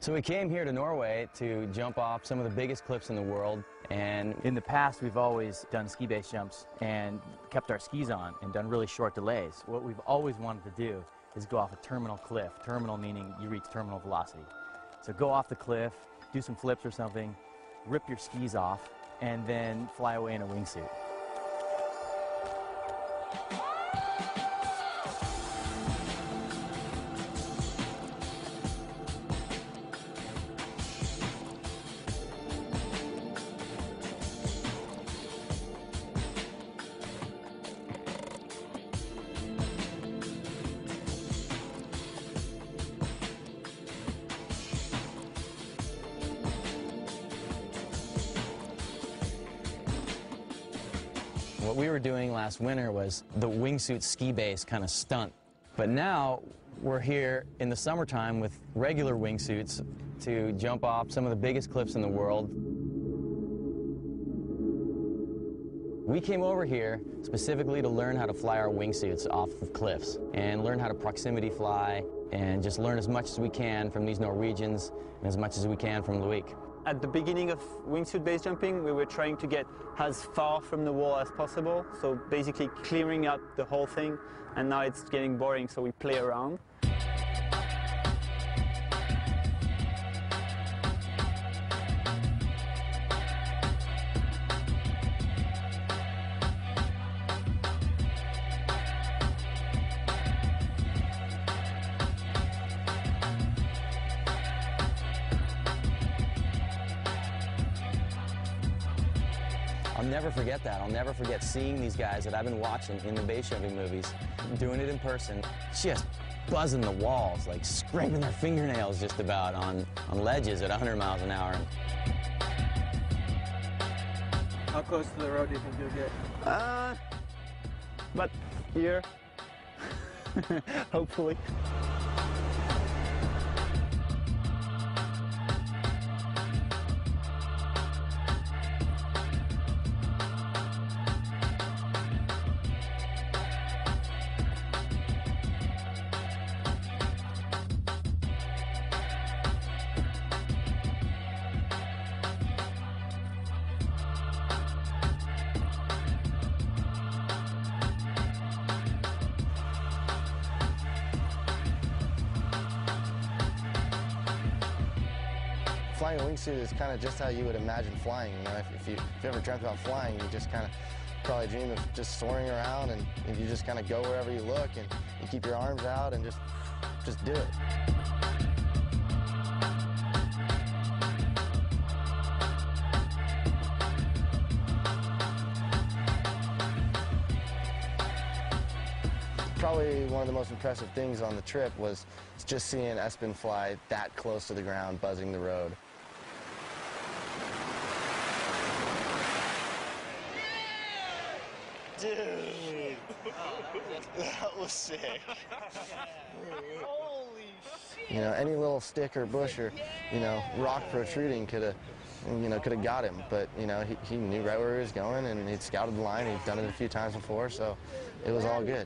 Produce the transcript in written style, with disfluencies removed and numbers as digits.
So we came here to Norway to jump off some of the biggest cliffs in the world, and in the past we've always done ski base jumps and kept our skis on and done really short delays. What we've always wanted to do is go off a terminal cliff, terminal meaning you reach terminal velocity. So go off the cliff, do some flips or something, rip your skis off, and then fly away in a wingsuit. What we were doing last winter was the wingsuit ski base kind of stunt. But now we're here in the summertime with regular wingsuits to jump off some of the biggest cliffs in the world. We came over here specifically to learn how to fly our wingsuits off of cliffs and learn how to proximity fly and just learn as much as we can from these Norwegians and as much as we can from Loic. At the beginning of wingsuit base jumping, we were trying to get as far from the wall as possible, so basically clearing up the whole thing, and now it's getting boring, so we play around. I'll never forget that. I'll never forget seeing these guys that I've been watching in the base jumping movies, doing it in person, just buzzing the walls, like scraping their fingernails just about on ledges at 100 miles an hour. How close to the road do you think you'll get? But here, hopefully. Flying a wingsuit is kind of just how you would imagine flying. You know, if you ever dreamt about flying, you just kind of probably dream of just soaring around, and you just kind of go wherever you look, and you keep your arms out and just do it. Probably one of the most impressive things on the trip was just seeing Espen fly that close to the ground, buzzing the road. Dude, that was sick. Holy shit! You know, any little stick or bush or, you know, rock protruding could have got him. But, you know, he knew right where he was going, and he'd scouted the line. He'd done it a few times before, so it was all good.